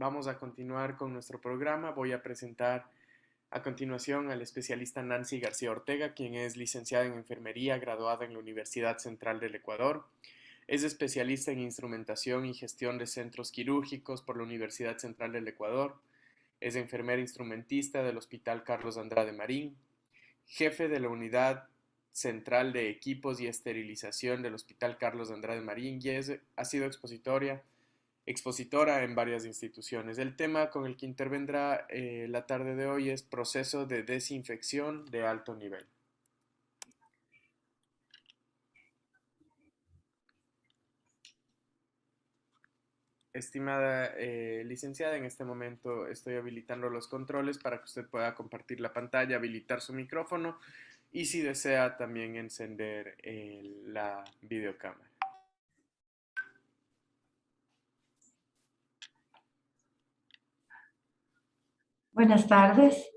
vamos a continuar con nuestro programa. Voy a presentar a continuación al especialista Nancy García Ortega, quien es licenciada en enfermería, graduada en la Universidad Central del Ecuador. Es especialista en instrumentación y gestión de centros quirúrgicos por la Universidad Central del Ecuador. Es enfermera instrumentista del Hospital Carlos Andrade Marín, jefe de la Unidad Central de Equipos y Esterilización del Hospital Carlos Andrade Marín y ha sido expositora en varias instituciones. El tema con el que intervendrá la tarde de hoy es proceso de desinfección de alto nivel. Estimada licenciada, en este momento estoy habilitando los controles para que usted pueda compartir la pantalla, habilitar su micrófono y si desea también encender la videocámara. Buenas tardes.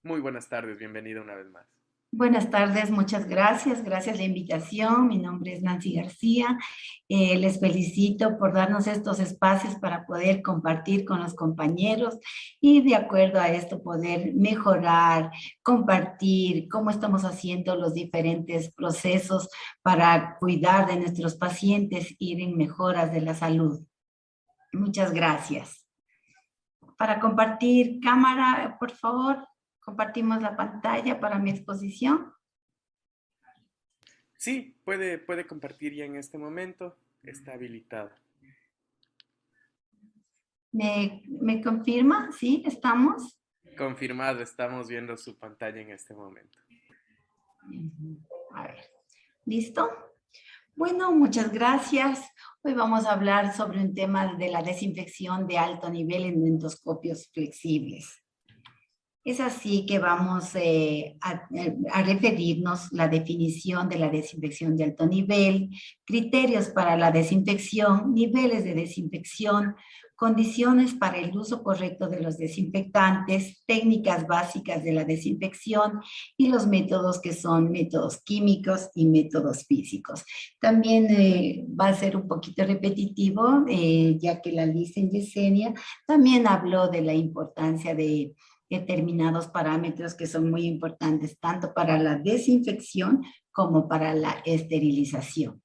Muy buenas tardes, bienvenida una vez más. Buenas tardes, muchas gracias. Gracias por la invitación. Mi nombre es Nancy García. Les felicito por darnos estos espacios para poder compartir con los compañeros y de acuerdo a esto poder mejorar, compartir cómo estamos haciendo los diferentes procesos para cuidar de nuestros pacientes y ir en mejoras de la salud. Muchas gracias. Para compartir cámara, por favor. Compartimos la pantalla para mi exposición. Sí, puede compartir ya en este momento. Está habilitado. ¿Me confirma? ¿Sí? ¿Estamos? Confirmado, estamos viendo su pantalla en este momento. A ver, ¿listo? Bueno, muchas gracias. Hoy vamos a hablar sobre un tema de la desinfección de alto nivel en endoscopios flexibles. Es así que vamos a referirnos la definición de la desinfección de alto nivel, criterios para la desinfección, niveles de desinfección, condiciones para el uso correcto de los desinfectantes, técnicas básicas de la desinfección y los métodos que son métodos químicos y métodos físicos. También va a ser un poquito repetitivo, ya que la licenciada Yesenia también habló de la importancia de determinados parámetros que son muy importantes tanto para la desinfección como para la esterilización.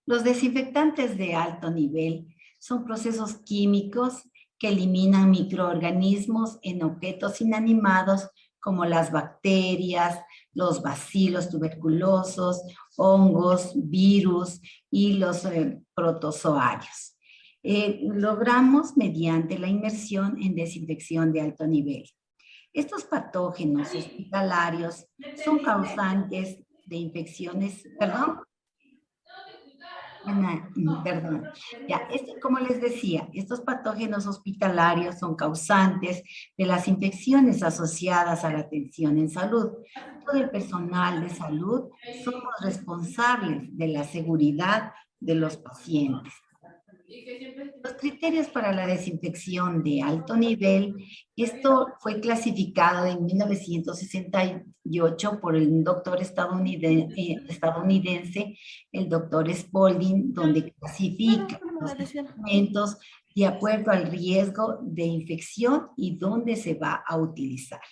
Los desinfectantes de alto nivel son procesos químicos que eliminan microorganismos en objetos inanimados como las bacterias, los bacilos tuberculosos, hongos, virus y los protozoarios. Logramos mediante la inmersión en desinfección de alto nivel. Estos patógenos hospitalarios son causantes de infecciones, perdón, ya, como les decía, estos patógenos hospitalarios son causantes de las infecciones asociadas a la atención en salud. Todo el personal de salud somos responsables de la seguridad de los pacientes. Los criterios para la desinfección de alto nivel, esto fue clasificado en 1968 por el doctor estadounidense, el doctor Spalding, donde clasifica los instrumentos de acuerdo al riesgo de infección y dónde se va a utilizar.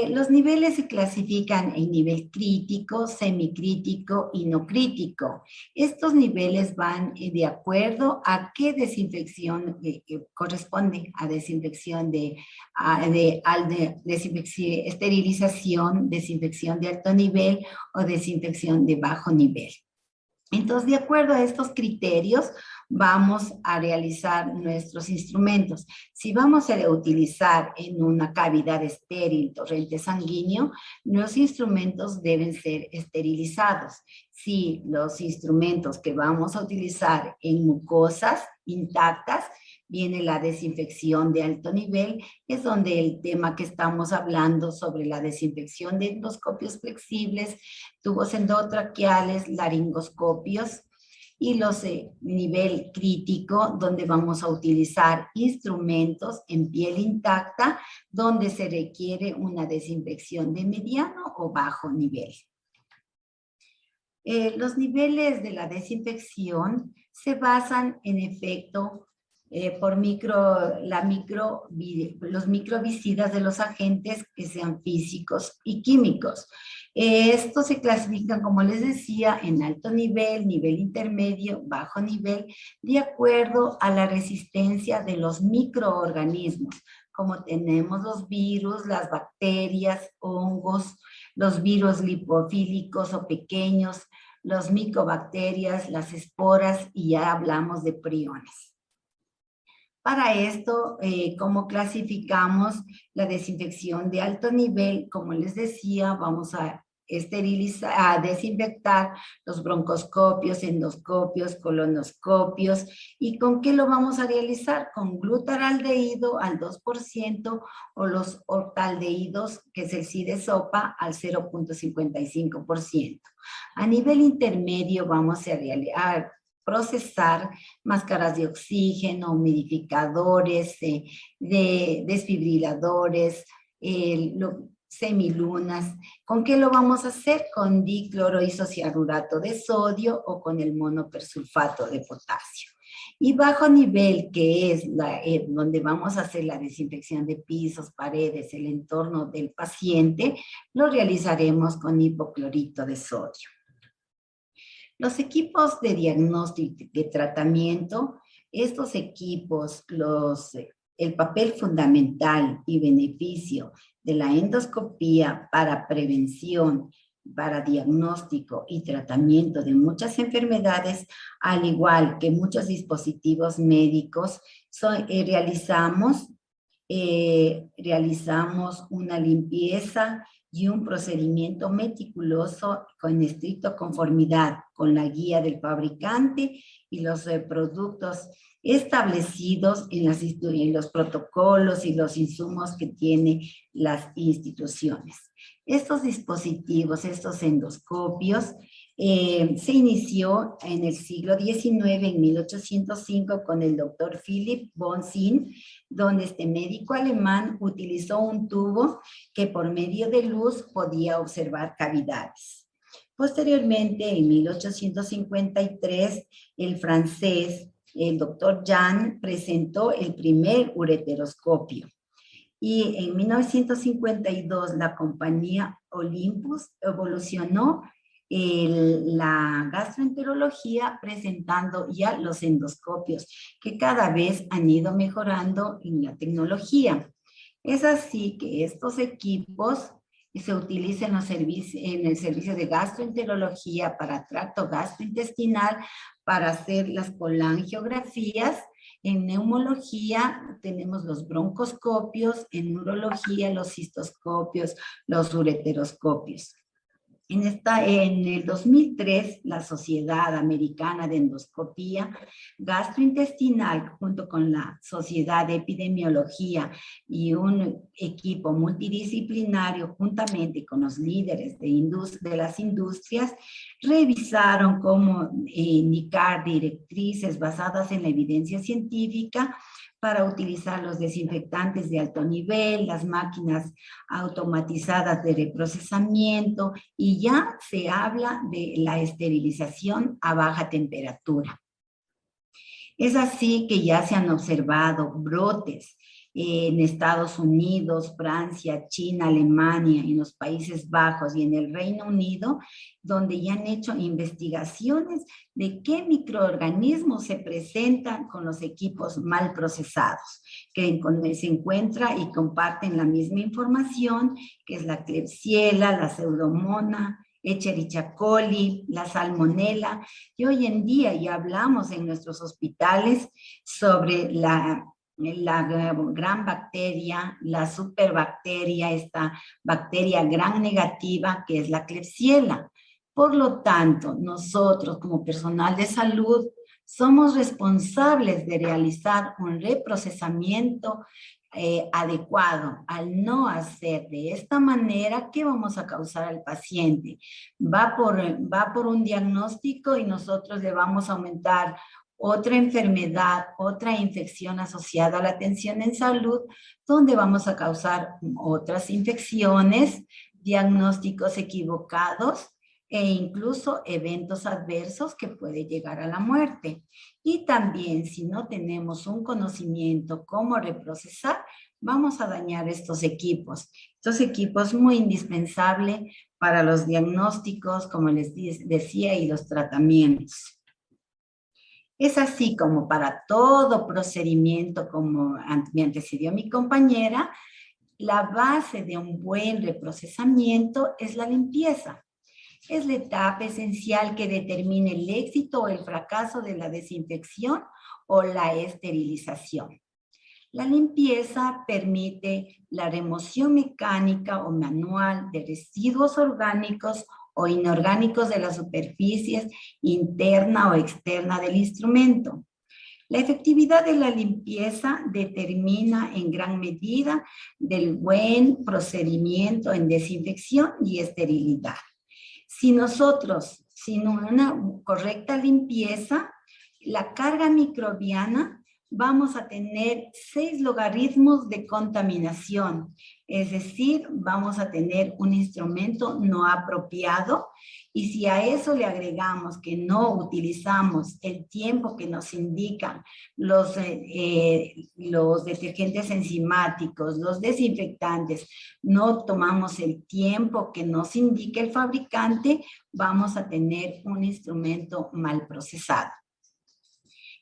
Los niveles se clasifican en nivel crítico, semicrítico y no crítico. Estos niveles van de acuerdo a qué desinfección corresponde a desinfección esterilización, desinfección de alto nivel o desinfección de bajo nivel. Entonces, de acuerdo a estos criterios, vamos a realizar nuestros instrumentos. Si vamos a utilizar en una cavidad estéril torrente sanguíneo, los instrumentos deben ser esterilizados. Si los instrumentos que vamos a utilizar en mucosas intactas, viene la desinfección de alto nivel, es donde el tema que estamos hablando sobre la desinfección de endoscopios flexibles, tubos endotraqueales, laringoscopios, y los nivel crítico, donde vamos a utilizar instrumentos en piel intacta, donde se requiere una desinfección de mediano o bajo nivel. Los niveles de la desinfección se basan en efecto por los microvisitas de los agentes que sean físicos y químicos. Estos se clasifican, como les decía, en alto nivel, nivel intermedio, bajo nivel, de acuerdo a la resistencia de los microorganismos, como tenemos los virus, las bacterias, hongos, los virus lipofílicos o pequeños, los micobacterias, las esporas, y ya hablamos de priones. Para esto, ¿cómo clasificamos la desinfección de alto nivel? Como les decía, vamos a esterilizar, a desinfectar los broncoscopios, endoscopios, colonoscopios. ¿Y con qué lo vamos a realizar? Con glutaraldehído al 2% o los ortaldehídos, que es el SIDE-SOPA, al 0.55%. A nivel intermedio vamos a procesar máscaras de oxígeno, humidificadores, de desfibriladores, semilunas. ¿Con qué lo vamos a hacer? Con dicloroisocianurato de sodio o con el monopersulfato de potasio. Y bajo nivel, que es donde vamos a hacer la desinfección de pisos, paredes, el entorno del paciente, lo realizaremos con hipoclorito de sodio. Los equipos de diagnóstico y de tratamiento, estos equipos, el papel fundamental y beneficio de la endoscopía para prevención, para diagnóstico y tratamiento de muchas enfermedades, al igual que muchos dispositivos médicos, realizamos una limpieza y un procedimiento meticuloso con estricta conformidad con la guía del fabricante y los productos establecidos en los protocolos y los insumos que tienen las instituciones. Estos dispositivos, estos endoscopios, se inició en el siglo XIX, en 1805, con el doctor Philipp von Zinn, donde este médico alemán utilizó un tubo que por medio de luz podía observar cavidades. Posteriormente, en 1853, el francés, el doctor Jan, presentó el primer ureteroscopio. Y en 1952, la compañía Olympus evolucionó la gastroenterología presentando ya los endoscopios, que cada vez han ido mejorando en la tecnología. Es así que estos equipos se utilizan en el servicio de gastroenterología para tracto gastrointestinal, para hacer las colangiografías. En neumología tenemos los broncoscopios, en neurología los cistoscopios, los ureteroscopios. En el 2003, la Sociedad Americana de Endoscopía Gastrointestinal, junto con la Sociedad de Epidemiología y un equipo multidisciplinario, juntamente con los líderes de las industrias, revisaron cómo indicar directrices basadas en la evidencia científica para utilizar los desinfectantes de alto nivel, las máquinas automatizadas de reprocesamiento, y ya se habla de la esterilización a baja temperatura. Es así que ya se han observado brotes en Estados Unidos, Francia, China, Alemania, en los Países Bajos y en el Reino Unido, donde ya han hecho investigaciones de qué microorganismos se presentan con los equipos mal procesados, que se encuentra y comparten la misma información, que es la Klebsiella, la Pseudomonas, Escherichia coli, la salmonela, y hoy en día ya hablamos en nuestros hospitales sobre la gran bacteria, la superbacteria, esta bacteria gran negativa que es la Klebsiella. Por lo tanto, nosotros como personal de salud somos responsables de realizar un reprocesamiento adecuado. Al no hacer de esta manera, ¿qué vamos a causar al paciente? Va por un diagnóstico y nosotros le vamos a aumentar otra enfermedad, otra infección asociada a la atención en salud, donde vamos a causar otras infecciones, diagnósticos equivocados e incluso eventos adversos que puede llegar a la muerte. Y también, si no tenemos un conocimiento cómo reprocesar, vamos a dañar estos equipos. Estos equipos muy indispensables para los diagnósticos, como les decía, y los tratamientos. Es así como para todo procedimiento, como me antecedió mi compañera, la base de un buen reprocesamiento es la limpieza. Es la etapa esencial que determina el éxito o el fracaso de la desinfección o la esterilización. La limpieza permite la remoción mecánica o manual de residuos orgánicos o inorgánicos de las superficies interna o externa del instrumento. La efectividad de la limpieza determina en gran medida del buen procedimiento en desinfección y esterilidad. Si nosotros, sin una correcta limpieza, la carga microbiana, vamos a tener 6 logaritmos de contaminación. Es decir, vamos a tener un instrumento no apropiado. Y si a eso le agregamos que no utilizamos el tiempo que nos indican los detergentes enzimáticos, los desinfectantes, no tomamos el tiempo que nos indica el fabricante, vamos a tener un instrumento mal procesado.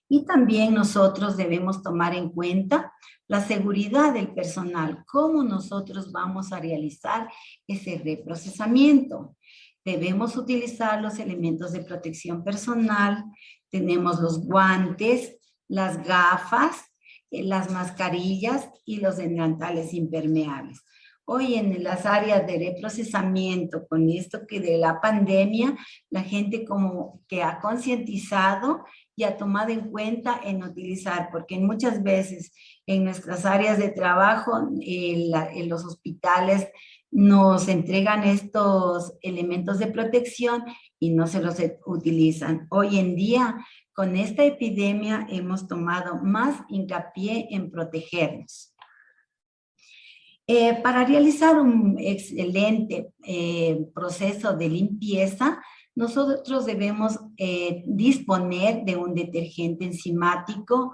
Y también nosotros debemos tomar en cuenta la seguridad del personal, cómo nosotros vamos a realizar ese reprocesamiento. Debemos utilizar los elementos de protección personal, tenemos los guantes, las gafas, las mascarillas y los delantales impermeables. Hoy en las áreas de reprocesamiento, con esto que de la pandemia, la gente como que ha concientizado y ha tomado en cuenta en utilizar, porque muchas veces en nuestras áreas de trabajo, en los hospitales, nos entregan estos elementos de protección y no se los utilizan. Hoy en día, con esta epidemia, hemos tomado más hincapié en protegernos. Para realizar un excelente proceso de limpieza, nosotros debemos disponer de un detergente enzimático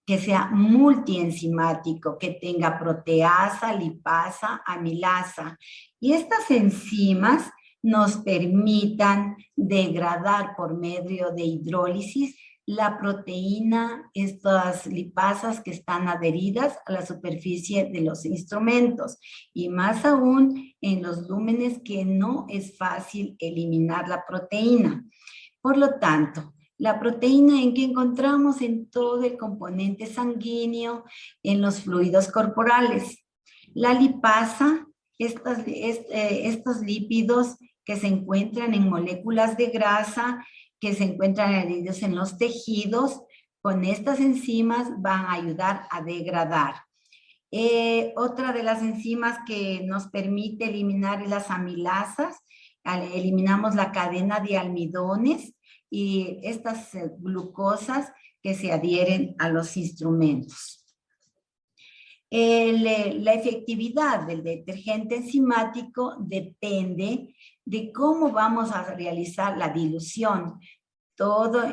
que sea multienzimático, que tenga proteasa, lipasa, amilasa. Y estas enzimas nos permitan degradar por medio de hidrólisis la proteína, estas lipasas que están adheridas a la superficie de los instrumentos, y más aún en los lúmenes que no es fácil eliminar la proteína. Por lo tanto, la proteína en que encontramos en todo el componente sanguíneo, en los fluidos corporales. La lipasa, estos lípidos que se encuentran en moléculas de grasa, que se encuentran adheridos en los tejidos, con estas enzimas van a ayudar a degradar. Otra de las enzimas que nos permite eliminar las amilasas, eliminamos la cadena de almidones y estas glucosas que se adhieren a los instrumentos. La efectividad del detergente enzimático depende de cómo vamos a realizar la dilución. Todo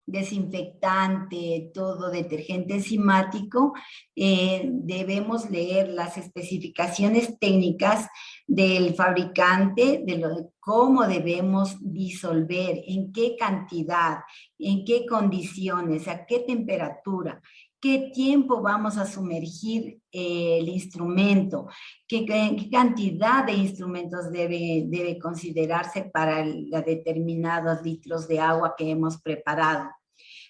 desinfectante, todo detergente enzimático, debemos leer las especificaciones técnicas del fabricante, de cómo debemos disolver, en qué cantidad, en qué condiciones, a qué temperatura, qué tiempo vamos a sumergir el instrumento, qué cantidad de instrumentos debe considerarse para los determinados litros de agua que hemos preparado.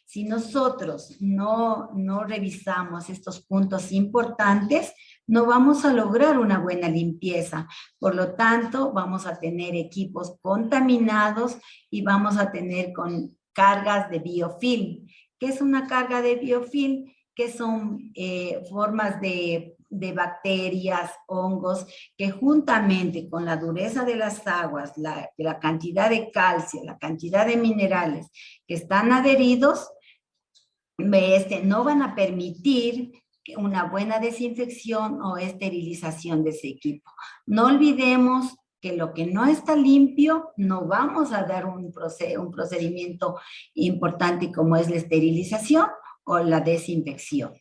Si nosotros no revisamos estos puntos importantes, no vamos a lograr una buena limpieza. Por lo tanto, vamos a tener equipos contaminados y vamos a tener con cargas de biofilm. ¿Qué es una carga de biofilm? Que son formas de bacterias, hongos, que juntamente con la dureza de las aguas, la cantidad de calcio, la cantidad de minerales que están adheridos, no van a permitir una buena desinfección o esterilización de ese equipo. No olvidemos que lo que no está limpio, no vamos a dar un procedimiento importante como es la esterilización o la desinfección.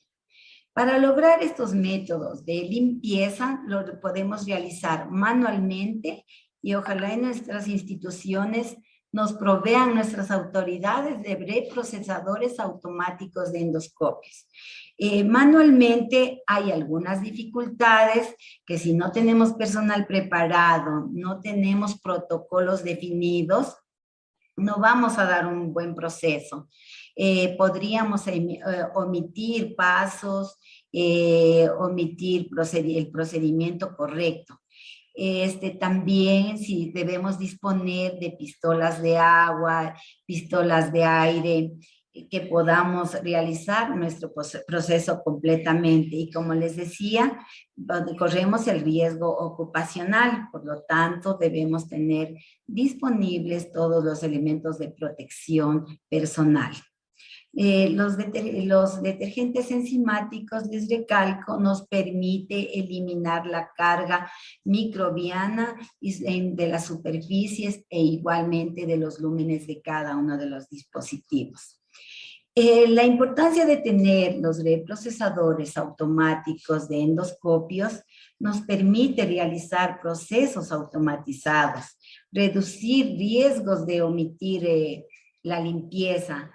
Para lograr estos métodos de limpieza, lo podemos realizar manualmente y ojalá en nuestras instituciones nos provean nuestras autoridades de preprocesadores automáticos de endoscopios. Manualmente hay algunas dificultades que si no tenemos personal preparado, no tenemos protocolos definidos, no vamos a dar un buen proceso. Podríamos omitir pasos, omitir el procedimiento correcto. También si debemos disponer de pistolas de agua, pistolas de aire, que podamos realizar nuestro proceso completamente. Y como les decía, corremos el riesgo ocupacional, por lo tanto debemos tener disponibles todos los elementos de protección personal. Los detergentes enzimáticos, les recalco, nos permite eliminar la carga microbiana de las superficies e igualmente de los lúmenes de cada uno de los dispositivos. La importancia de tener los reprocesadores automáticos de endoscopios nos permite realizar procesos automatizados, reducir riesgos de omitir la limpieza,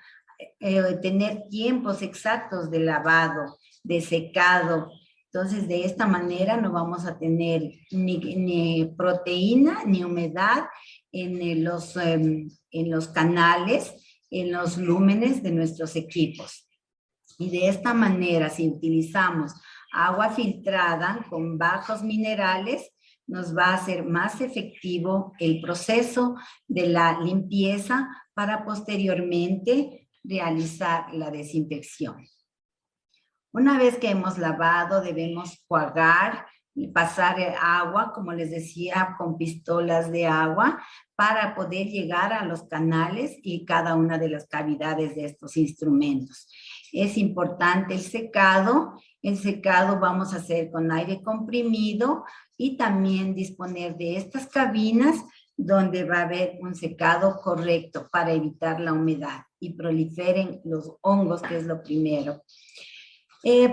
tener tiempos exactos de lavado, de secado. Entonces, de esta manera no vamos a tener ni proteína ni humedad en los canales, en los lúmenes de nuestros equipos. Y de esta manera, si utilizamos agua filtrada con bajos minerales, nos va a hacer más efectivo el proceso de la limpieza para posteriormente realizar la desinfección. Una vez que hemos lavado, debemos jugar y pasar agua, como les decía, con pistolas de agua para poder llegar a los canales y cada una de las cavidades de estos instrumentos. Es importante el secado. El secado vamos a hacer con aire comprimido y también disponer de estas cabinas donde va a haber un secado correcto para evitar la humedad y proliferen los hongos, que es lo primero.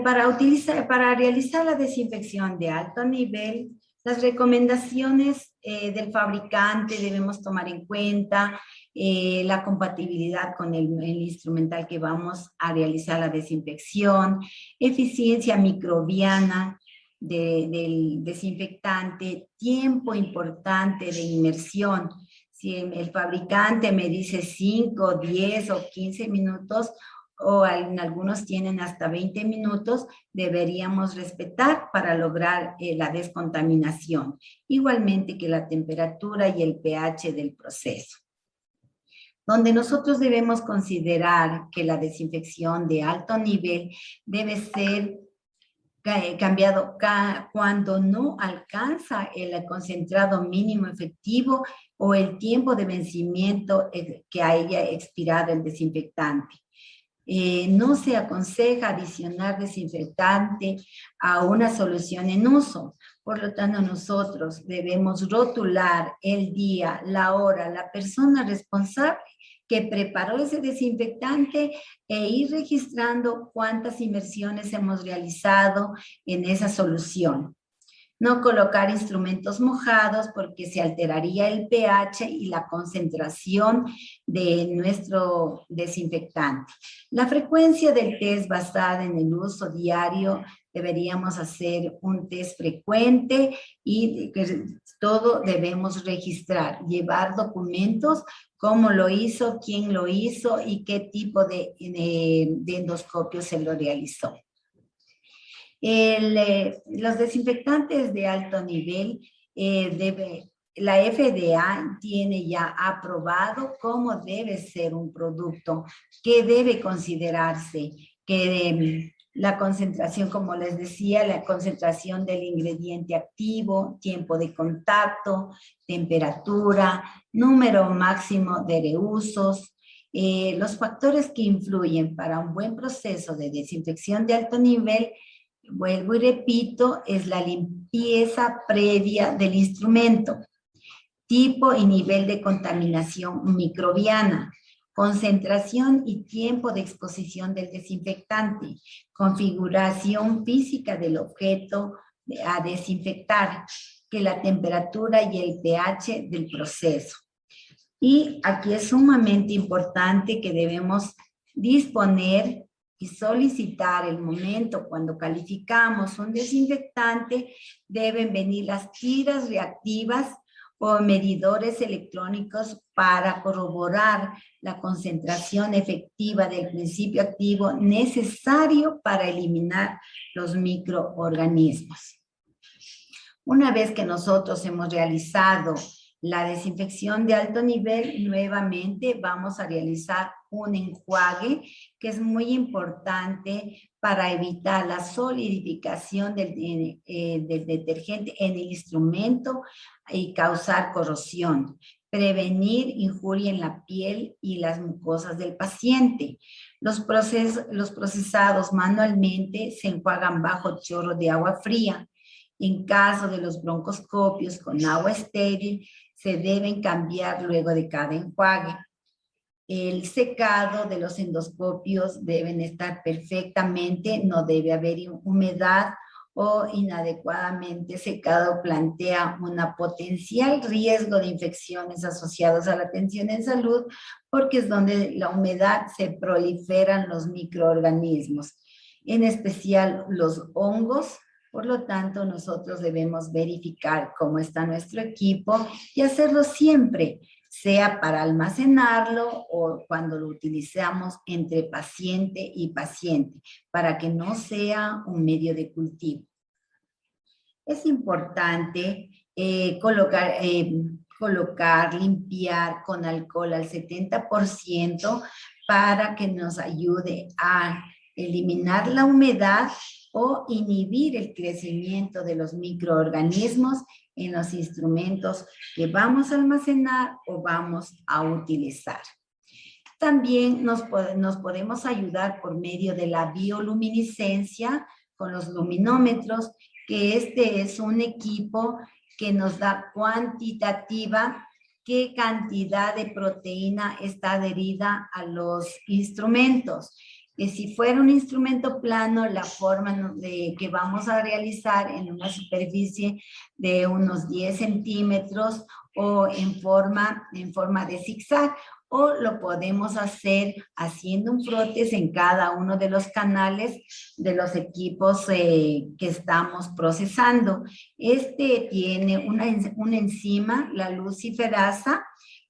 Para realizar la desinfección de alto nivel, las recomendaciones del fabricante debemos tomar en cuenta la compatibilidad con el instrumental que vamos a realizar la desinfección, eficiencia microbiana del desinfectante, tiempo importante de inmersión. Si el fabricante me dice 5, 10 o 15 minutos, o en algunos tienen hasta 20 minutos, deberíamos respetar para lograr la descontaminación, igualmente que la temperatura y el pH del proceso. Donde nosotros debemos considerar que la desinfección de alto nivel debe ser cambiado cuando no alcanza el concentrado mínimo efectivo o el tiempo de vencimiento que haya expirado el desinfectante. No se aconseja adicionar desinfectante a una solución en uso. Por lo tanto, nosotros debemos rotular el día, la hora, la persona responsable que preparó ese desinfectante e ir registrando cuántas inmersiones hemos realizado en esa solución. No colocar instrumentos mojados porque se alteraría el pH y la concentración de nuestro desinfectante. La frecuencia del test basada en el uso diario, deberíamos hacer un test frecuente y todo debemos registrar, llevar documentos, cómo lo hizo, quién lo hizo y qué tipo de endoscopio se lo realizó. Los desinfectantes de alto nivel, la FDA tiene ya aprobado cómo debe ser un producto, qué debe considerarse, que la concentración, como les decía, la concentración del ingrediente activo, tiempo de contacto, temperatura, número máximo de reusos. Los factores que influyen para un buen proceso de desinfección de alto nivel, vuelvo y repito, es la limpieza previa del instrumento. tipo y nivel de contaminación microbiana, concentración y tiempo de exposición del desinfectante, configuración física del objeto a desinfectar, que la temperatura y el pH del proceso. Y aquí es sumamente importante que debemos disponer y solicitar el momento cuando calificamos un desinfectante, deben venir las tiras reactivas o medidores electrónicos para corroborar la concentración efectiva del principio activo necesario para eliminar los microorganismos. Una vez que nosotros hemos realizado la desinfección de alto nivel, nuevamente vamos a realizar un enjuague que es muy importante para evitar la solidificación del detergente en el instrumento y causar corrosión. Prevenir injuria en la piel y las mucosas del paciente. Los procesados manualmente se enjuagan bajo chorro de agua fría. En caso de los broncoscopios con agua estéril, se deben cambiar luego de cada enjuague. El secado de los endoscopios deben estar perfectamente, no debe haber humedad o inadecuadamente secado plantea una potencial riesgo de infecciones asociadas a la atención en salud, porque es donde la humedad se proliferan los microorganismos, en especial los hongos. Por lo tanto, nosotros debemos verificar cómo está nuestro equipo y hacerlo siempre, sea para almacenarlo o cuando lo utilizamos entre paciente y paciente, para que no sea un medio de cultivo. Es importante colocar, limpiar con alcohol al 70% para que nos ayude a eliminar la humedad o inhibir el crecimiento de los microorganismos en los instrumentos que vamos a almacenar o vamos a utilizar. También nos podemos ayudar por medio de la bioluminiscencia con los luminómetros, que este es un equipo que nos da cuantitativa qué cantidad de proteína está adherida a los instrumentos. Que si fuera un instrumento plano, la forma que vamos a realizar en una superficie de unos 10 centímetros o en forma de zigzag, o lo podemos hacer haciendo un frotes en cada uno de los canales de los equipos que estamos procesando. Este tiene una enzima, la luciferasa,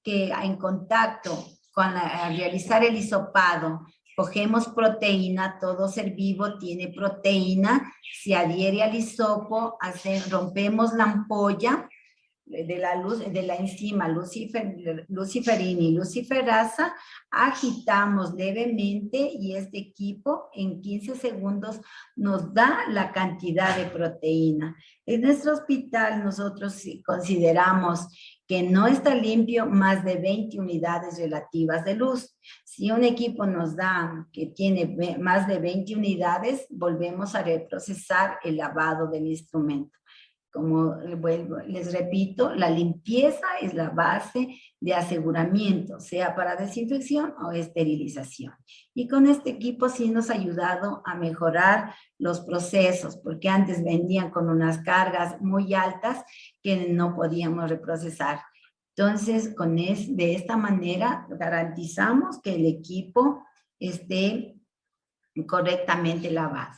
que en contacto al realizar el hisopado, cogemos proteína, todo ser vivo tiene proteína, se adhiere al hisopo, rompemos la ampolla de la enzima luciferina y luciferasa, agitamos levemente y este equipo en 15 segundos nos da la cantidad de proteína. En nuestro hospital nosotros consideramos que no está limpio más de 20 unidades relativas de luz. Si un equipo nos da que tiene más de 20 unidades, volvemos a reprocesar el lavado del instrumento. Como les repito, la limpieza es la base de aseguramiento, sea para desinfección o esterilización. Y con este equipo sí nos ha ayudado a mejorar los procesos, porque antes venían con unas cargas muy altas que no podíamos reprocesar. Entonces, de esta manera garantizamos que el equipo esté correctamente lavado.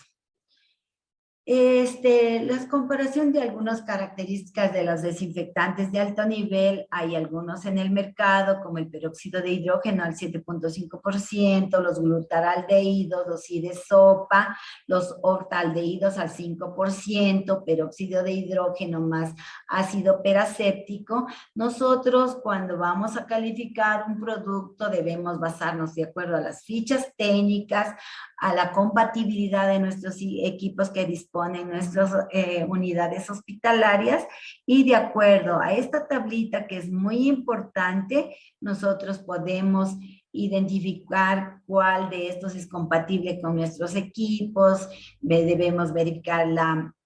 La comparación de algunas características de los desinfectantes de alto nivel, hay algunos en el mercado, como el peróxido de hidrógeno al 7.5%, los glutaraldehídos, los isopa, los octaldehídos al 5%, peróxido de hidrógeno más ácido peracéptico. Nosotros, cuando vamos a calificar un producto, debemos basarnos de acuerdo a las fichas técnicas, a la compatibilidad de nuestros equipos que disponen nuestras unidades hospitalarias, y de acuerdo a esta tablita que es muy importante, nosotros podemos identificar cuál de estos es compatible con nuestros equipos, debemos verificar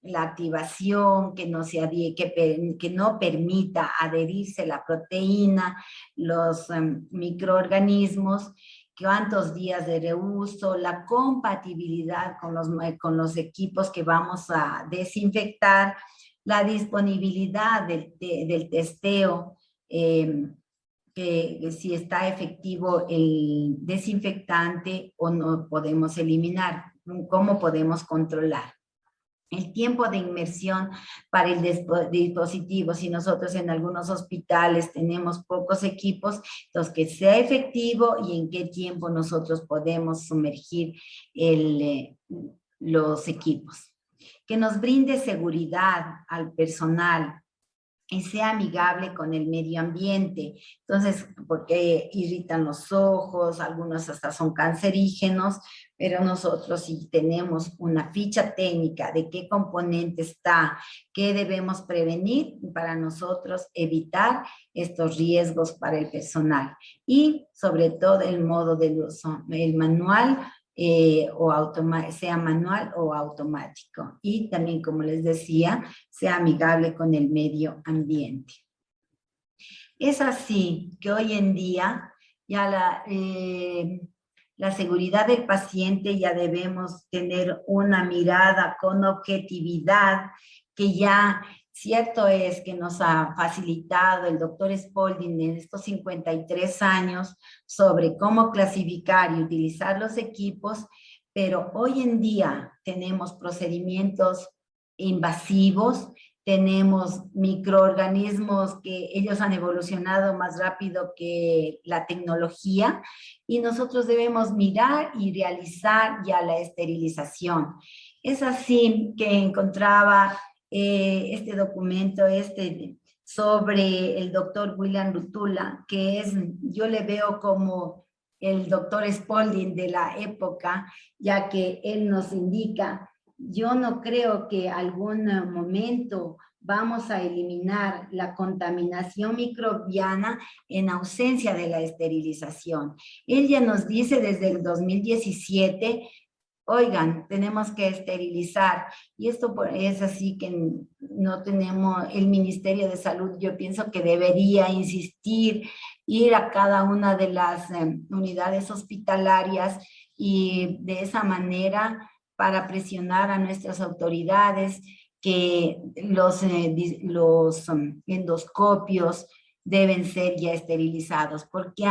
la activación, que no, que no permita adherirse la proteína, los microorganismos, cuántos días de reuso, la compatibilidad con los equipos que vamos a desinfectar, la disponibilidad del testeo, que si está efectivo el desinfectante o no podemos eliminar, cómo podemos controlar. El tiempo de inmersión para el dispositivo, si nosotros en algunos hospitales tenemos pocos equipos, entonces que sea efectivo y en qué tiempo nosotros podemos sumergir los equipos. Que nos brinde seguridad al personal y sea amigable con el medio ambiente. Entonces, porque irritan los ojos, algunos hasta son cancerígenos, pero nosotros si tenemos una ficha técnica de qué componente está, qué debemos prevenir para nosotros evitar estos riesgos para el personal. Y sobre todo el modo de uso, el manual, sea manual o automático. Y también, como les decía, sea amigable con el medio ambiente. Es así que hoy en día ya la seguridad del paciente ya debemos tener una mirada con objetividad que ya cierto es que nos ha facilitado el doctor Spalding en estos 53 años sobre cómo clasificar y utilizar los equipos, pero hoy en día tenemos procedimientos invasivos, tenemos microorganismos que ellos han evolucionado más rápido que la tecnología y nosotros debemos mirar y realizar ya la esterilización. Es así que encontraba este documento sobre el doctor William Lutula, que yo le veo como el doctor Spalding de la época, ya que él nos indica, yo no creo que algún momento vamos a eliminar la contaminación microbiana en ausencia de la esterilización. Él ya nos dice desde el 2017, oigan, tenemos que esterilizar. Y esto es así que no tenemos, el Ministerio de Salud, yo pienso que debería insistir, ir a cada una de las unidades hospitalarias y de esa manera para presionar a nuestras autoridades que los endoscopios deben ser ya esterilizados, porque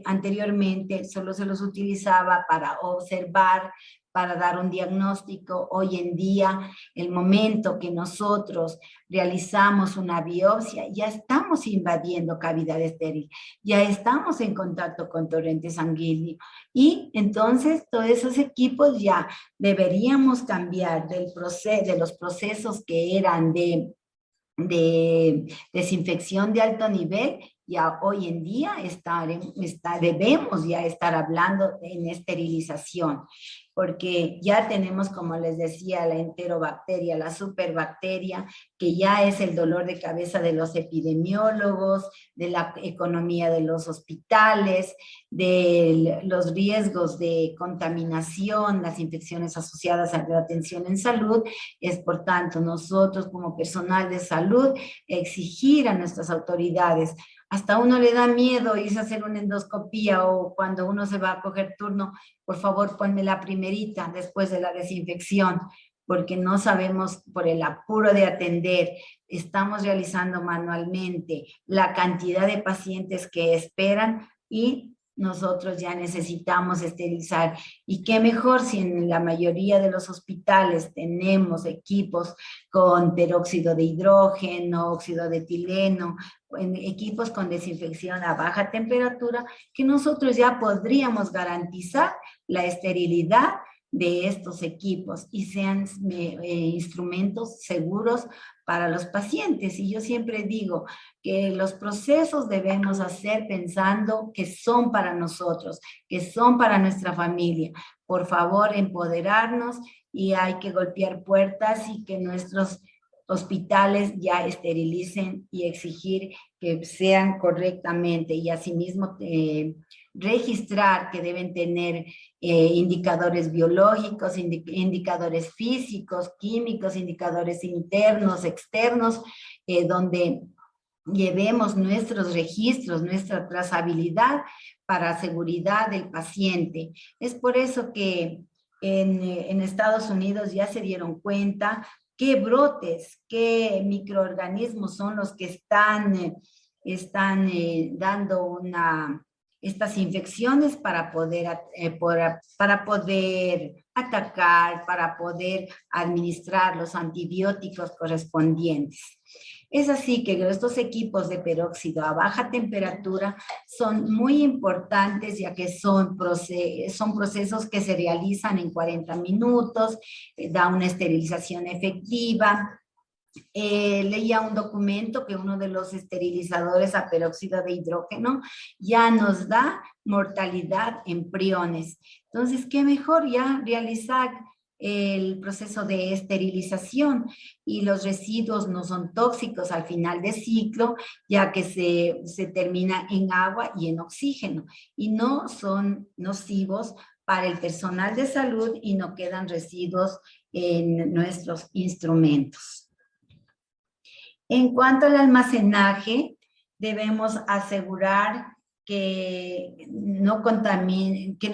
anteriormente solo se los utilizaba para observar, para dar un diagnóstico. Hoy en día, el momento que nosotros realizamos una biopsia, ya estamos invadiendo cavidad estéril, ya estamos en contacto con torrente sanguíneo y entonces todos esos equipos ya deberíamos cambiar de los procesos que eran de desinfección de alto nivel, ya hoy en día debemos ya estar hablando en esterilización, porque ya tenemos, como les decía, la enterobacteria, la superbacteria, que ya es el dolor de cabeza de los epidemiólogos, de la economía de los hospitales, de los riesgos de contaminación, las infecciones asociadas a la atención en salud. Es por tanto nosotros como personal de salud exigir a nuestras autoridades. Hasta uno le da miedo irse a hacer una endoscopía o cuando uno se va a coger turno, por favor ponme la primerita después de la desinfección, porque no sabemos por el apuro de atender, estamos realizando manualmente la cantidad de pacientes que esperan y nosotros ya necesitamos esterilizar. Y qué mejor si en la mayoría de los hospitales tenemos equipos con peróxido de hidrógeno, óxido de etileno, equipos con desinfección a baja temperatura, que nosotros ya podríamos garantizar la esterilidad de estos equipos y sean instrumentos seguros para los pacientes. Y yo siempre digo que los procesos debemos hacer pensando que son para nosotros, que son para nuestra familia. Por favor, empoderarnos y hay que golpear puertas y que nuestros hospitales ya esterilicen y exigir que sean correctamente. Y asimismo registrar que deben tener indicadores biológicos, indicadores físicos, químicos, indicadores internos, externos, donde llevemos nuestros registros, nuestra trazabilidad para seguridad del paciente. Es por eso que en Estados Unidos ya se dieron cuenta qué brotes, qué microorganismos son los que están dando estas infecciones para poder atacar, para poder administrar los antibióticos correspondientes. Es así que estos equipos de peróxido a baja temperatura son muy importantes, ya que son procesos que se realizan en 40 minutos, da una esterilización efectiva. Leía un documento que uno de los esterilizadores a peróxido de hidrógeno ya nos da mortalidad en priones. Entonces, ¿qué mejor ya realizar el proceso de esterilización? Y los residuos no son tóxicos al final de ciclo, ya que se termina en agua y en oxígeno, y no son nocivos para el personal de salud y no quedan residuos en nuestros instrumentos. En cuanto al almacenaje, debemos asegurar que no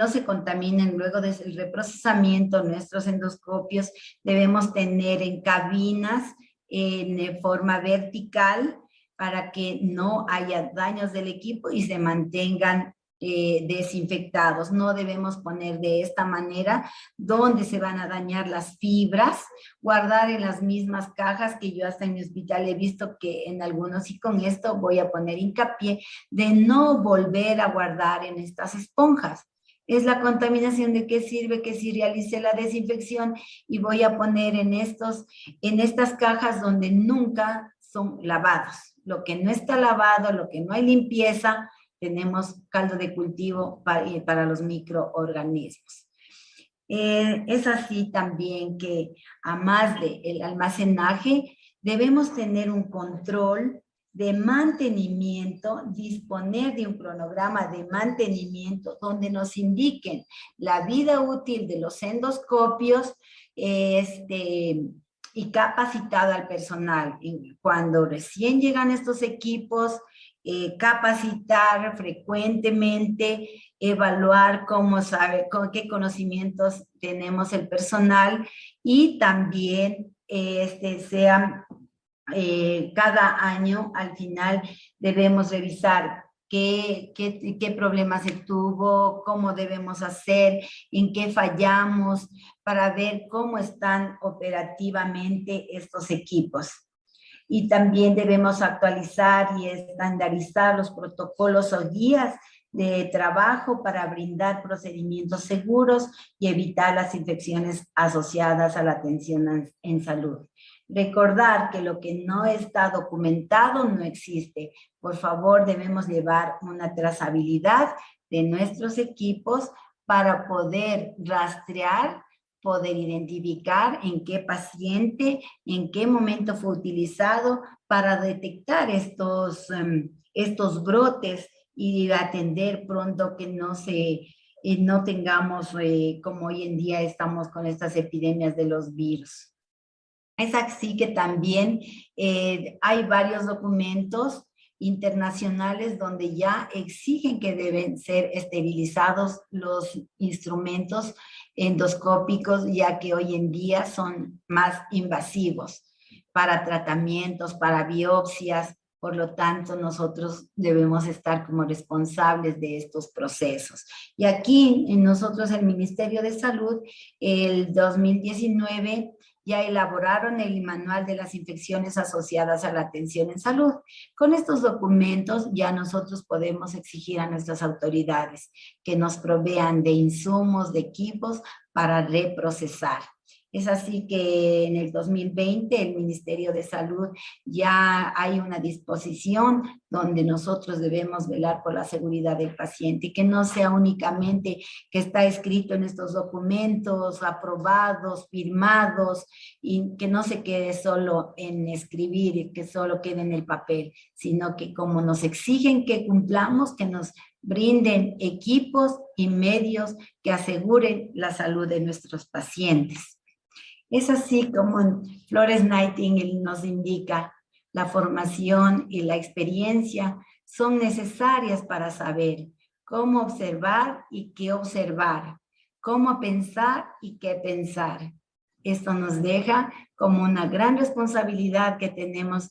se contaminen luego del reprocesamiento nuestros endoscopios. Debemos tener en cabinas en forma vertical para que no haya daños del equipo y se mantengan desinfectados. No debemos poner de esta manera donde se van a dañar las fibras, guardar en las mismas cajas, que yo hasta en mi hospital he visto que en algunos, y con esto voy a poner hincapié, de no volver a guardar en estas esponjas. Es la contaminación. ¿De qué sirve que si realicé la desinfección y voy a poner en estas cajas donde nunca son lavados? Lo que no está lavado, lo que no hay limpieza, tenemos caldo de cultivo para los microorganismos. Es así también que, a más del almacenaje, debemos tener un control de mantenimiento, disponer de un cronograma de mantenimiento donde nos indiquen la vida útil de los endoscopios y capacitado al personal. Cuando recién llegan estos equipos, capacitar frecuentemente, evaluar con qué conocimientos tenemos el personal, y también cada año al final debemos revisar qué problemas se tuvo, cómo debemos hacer, en qué fallamos, para ver cómo están operativamente estos equipos. Y también debemos actualizar y estandarizar los protocolos o guías de trabajo para brindar procedimientos seguros y evitar las infecciones asociadas a la atención en salud. Recordar que lo que no está documentado no existe. Por favor, debemos llevar una trazabilidad de nuestros equipos para poder rastrear, poder identificar en qué paciente, en qué momento fue utilizado, para detectar estos brotes y atender pronto, que no tengamos, como hoy en día estamos con estas epidemias de los virus. Es así que también hay varios documentos internacionales donde ya exigen que deben ser esterilizados los instrumentos endoscópicos, ya que hoy en día son más invasivos para tratamientos, para biopsias. Por lo tanto, nosotros debemos estar como responsables de estos procesos. Y aquí, nosotros, el Ministerio de Salud, el 2019, ya elaboraron el manual de las infecciones asociadas a la atención en salud. Con estos documentos ya nosotros podemos exigir a nuestras autoridades que nos provean de insumos, de equipos para reprocesar. Es así que en el 2020 el Ministerio de Salud ya hay una disposición donde nosotros debemos velar por la seguridad del paciente, y que no sea únicamente que está escrito en estos documentos, aprobados, firmados, y que no se quede solo en escribir y que solo quede en el papel, sino que como nos exigen que cumplamos, que nos brinden equipos y medios que aseguren la salud de nuestros pacientes. Es así como en Florence Nightingale nos indica, la formación y la experiencia son necesarias para saber cómo observar y qué observar, cómo pensar y qué pensar. Esto nos deja como una gran responsabilidad que tenemos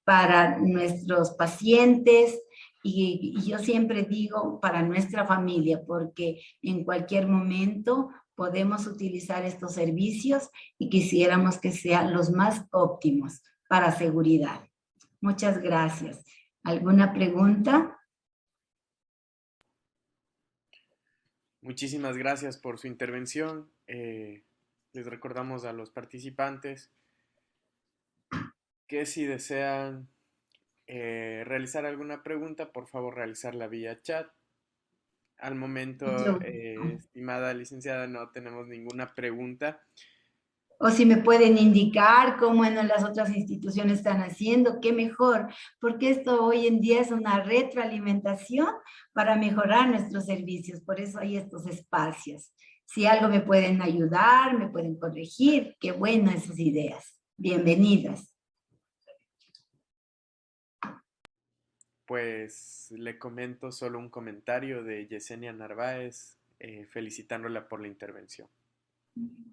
para nuestros pacientes y yo siempre digo para nuestra familia, porque en cualquier momento podemos utilizar estos servicios y quisiéramos que sean los más óptimos para seguridad. Muchas gracias. ¿Alguna pregunta? Muchísimas gracias por su intervención. Les recordamos a los participantes que si desean realizar alguna pregunta, por favor realizarla vía chat. Al momento, Mucho gusto. estimada licenciada, no tenemos ninguna pregunta. O si me pueden indicar cómo en las otras instituciones están haciendo, qué mejor, porque esto hoy en día es una retroalimentación para mejorar nuestros servicios, por eso hay estos espacios. Si algo me pueden ayudar, me pueden corregir, qué bueno esas ideas. Bienvenidas. Pues le comento solo un comentario de Yesenia Narváez, felicitándola por la intervención.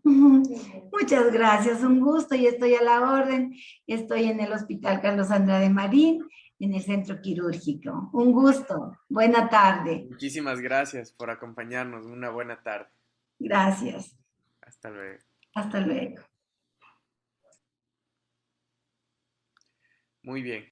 Muchas gracias, un gusto y estoy a la orden. Estoy en el Hospital Carlos Andrade Marín, en el centro quirúrgico. Un gusto, buena tarde. Muchísimas gracias por acompañarnos. Una buena tarde. Gracias, Hasta luego. hasta luego. Muy bien.